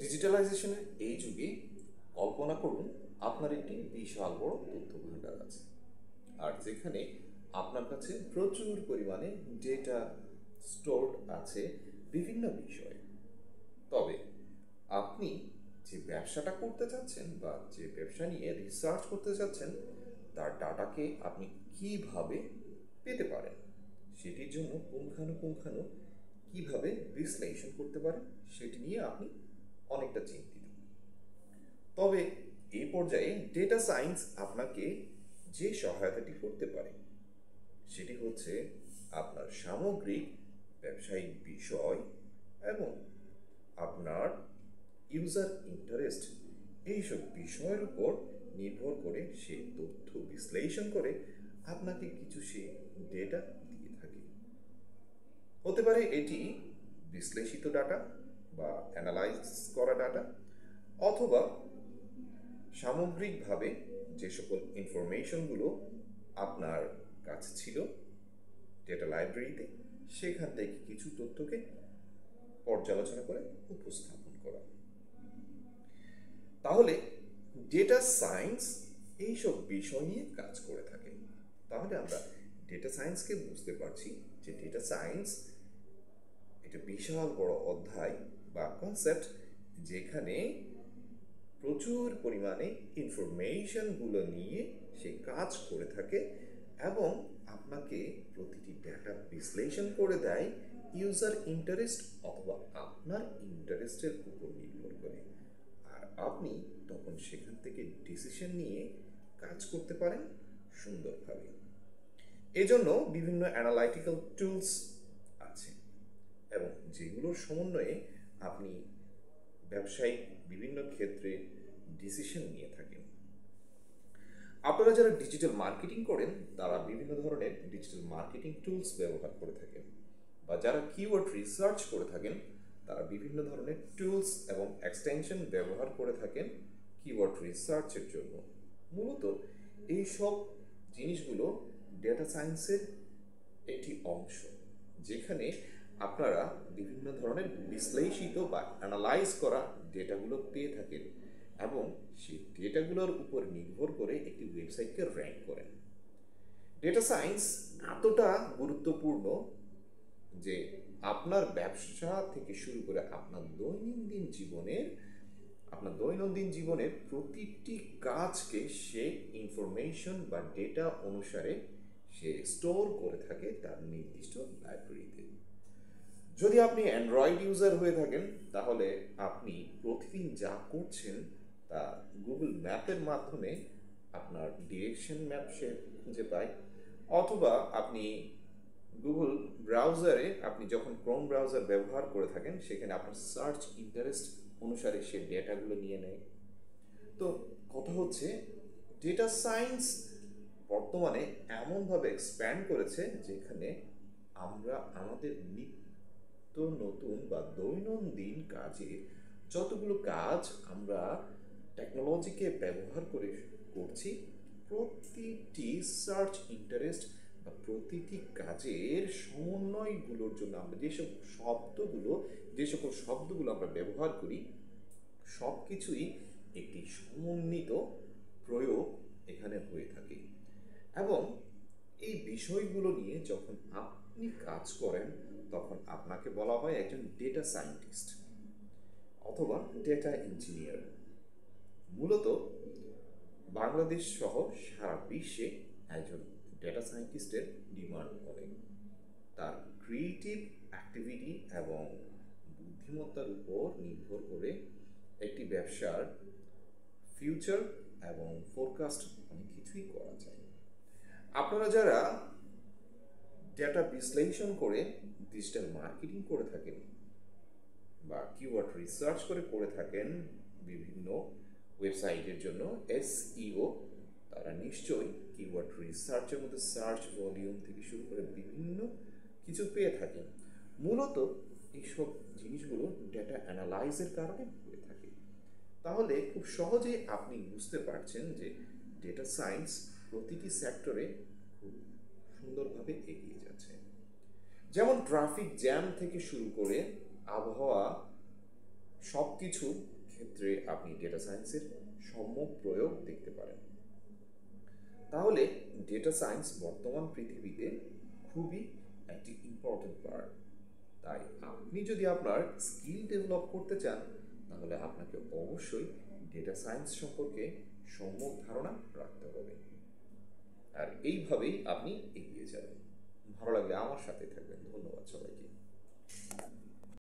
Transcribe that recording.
ডিজিটালাইজেশনের এই যুগে কল্পনা করুন আপনার একটি বিশাল বড় তথ্য ভাণ্ডার আছে, আর যেখানে আপনার কাছে প্রচুর পরিমাণে ডেটা স্টোরড আছে বিভিন্ন বিষয়ে। তবে আপনি যে ব্যবসাটা করতে চাচ্ছেন বা যে ব্যবসা নিয়ে রিসার্চ করতে চাচ্ছেন তার ডাটাকে আপনি কিভাবে পেতে পারেন, সেটির জন্য পুঙ্খানুপুঙ্খানু কিভাবে বিশ্লেষণ করতে পারেন সেটি নিয়ে আপনি অনেকটা চিন্তিত। তবে এই পর্যায়ে ডেটা সায়েন্স আপনাকে যে সহায়তাটি করতে পারে সেটি হচ্ছে আপনার সামগ্রিক ব্যবসায়িক বিষয় এবং আপনার ইউজার ইন্টারেস্ট এইসব বিষয়ের উপর নির্ভর করে সে তথ্য বিশ্লেষণ করে আপনাকে কিছু সে ডেটা দিয়ে থাকে। হতে পারে এটি বিশ্লেষিত ডাটা বা অ্যানালাইজ করা ডাটা, অথবা সামগ্রিকভাবে যে সকল ইনফরমেশনগুলো আপনার কাছে ছিল ডেটা লাইব্রেরিতে সেখান থেকে কিছু তথ্যকে পর্যালোচনা করে উপস্থাপন করা। তাহলে ডেটা সায়েন্স এইসব বিষয় নিয়ে কাজ করে থাকে। তাহলে আমরা ডেটা সায়েন্সকে বুঝতে পারছি যে ডেটা সায়েন্স এটা বিশাল বড় অধ্যায় বা কনসেপ্ট, যেখানে প্রচুর পরিমাণে ইনফরমেশনগুলো নিয়ে সে কাজ করে থাকে এবং আপনাকে প্রতিটি ডেটা বিশ্লেষণ করে দেয় ইউজার ইন্টারেস্ট অথবা আপনার ইন্টারেস্টের উপর নির্ভর করে, আর আপনি তখন সেখান থেকে ডিসিশন নিয়ে কাজ করতে পারেন সুন্দরভাবে। এজন্য বিভিন্ন অ্যানালাইটিক্যাল টুলস আছে এবং যেগুলোর সমন্বয়ে আপনি ব্যবসায়িক বিভিন্ন ক্ষেত্রে ডিসিশন নিয়ে থাকেন। আপনারা যারা ডিজিটাল মার্কেটিং করেন তারা বিভিন্ন ধরনের ডিজিটাল মার্কেটিং টুলস ব্যবহার করে থাকেন, বা যারা কিওয়ার্ড রিসার্চ করে থাকেন তারা বিভিন্ন ধরনের টুলস এবং এক্সটেনশন ব্যবহার করে থাকেন কিওয়ার্ড রিসার্চের জন্য। মূলত এই সব জিনিসগুলো ডেটা সায়েন্সের একটি অংশ, যেখানে আপনারা বিভিন্ন ধরনের বিশ্লেষিত বা অ্যানালাইজ করা ডেটাগুলো পেয়ে থাকেন এবং সেই ডেটাগুলোর উপর নির্ভর করে একটি ওয়েবসাইটকে র্যাঙ্ক করেন। ডেটা সায়েন্স এতটা গুরুত্বপূর্ণ যে আপনার ব্যবসা থেকে শুরু করে আপনার দৈনন্দিন জীবনের প্রতিটি কাজকে সে ইনফরমেশন বা ডেটা অনুসারে সে স্টোর করে থাকে তার নির্দিষ্ট লাইব্রেরিতে। যদি আপনি অ্যান্ড্রয়েড ইউজার হয়ে থাকেন তাহলে আপনি প্রতিদিন যা করছেন তা গুগল ম্যাপের মাধ্যমে আপনার ডিরেকশন ম্যাপ সে খুঁজে পায়, অথবা আপনি গুগল ব্রাউজারে আপনি যখন ক্রোম ব্রাউজার ব্যবহার করে থাকেন সেখানে আপনার সার্চ ইন্টারেস্ট অনুসারে সে ডেটাগুলো নিয়ে নেয়। তো কথা হচ্ছে ডেটা সায়েন্স বর্তমানে এমনভাবে এক্সপ্যান্ড করেছে যেখানে আমরা আমাদের নিত্য নতুন বা দৈনন্দিন কাজে যতগুলো কাজ আমরা টেকনোলজিকে ব্যবহার করে করছি, প্রতিটি সার্চ ইন্টারেস্ট বা প্রতিটি কাজের সমন্বয়গুলোর জন্য আমরা যে সকল শব্দগুলো আমরা ব্যবহার করি সব কিছুই একটি সমন্বিত প্রয়োগ এখানে হয়ে থাকে। এবং এই বিষয়গুলো নিয়ে যখন আপনি কাজ করেন তখন আপনাকে বলা হয় একজন ডেটা সায়েন্টিস্ট অথবা ডেটা ইঞ্জিনিয়ার। মূলত বাংলাদেশ সহ সারা বিশ্বে একজন ডেটা সায়েন্টিস্টের ডিমান্ড অনেক। তার ক্রিয়েটিভ অ্যাক্টিভিটি এবং বুদ্ধিমত্তার উপর নির্ভর করে একটি ব্যবসার ফিউচার এবং ফোরকাস্ট অনেক কিছুই করা যায়। আপনারা যারা ডেটা বিশ্লেষণ করে ডিজিটাল মার্কেটিং করে থাকেন বা কিওয়ার্ড রিসার্চ করে থাকেন বিভিন্ন ওয়েবসাইটের জন্য এসইও, তারা নিশ্চয়ই কিওয়ার্ড রিসার্চের মধ্যে সার্চ ভলিউম থেকে শুরু করে বিভিন্ন কিছু পেয়ে থাকেন। মূলত এইসব জিনিসগুলো ডেটা অ্যানালাইজের কারণে হয়ে থাকে। তাহলে খুব সহজেই আপনি বুঝতে পারছেন যে ডেটা সায়েন্স প্রতিটি সেক্টরে খুব সুন্দরভাবে এগিয়ে যাচ্ছে। যেমন ট্রাফিক জ্যাম থেকে শুরু করে আবহাওয়া সব কিছু ক্ষেত্রে আপনি ডেটা সায়েন্সের সম্যক প্রয়োগ দেখতে পারেন। তাহলে ডেটা সায়েন্স বর্তমান পৃথিবীতে খুবই একটি ইম্পর্টেন্ট পার্ট। তাই আপনি যদি আপনার স্কিল ডেভেলপ করতে চান, তাহলে আপনাকে অবশ্যই ডেটা সায়েন্স সম্পর্কে সম্যক ধারণা রাখতে হবে। আর এইভাবেই আপনি এগিয়ে যাবেন। ভালো লাগলে আমার সাথে থাকবেন। ধন্যবাদ সবাইকে।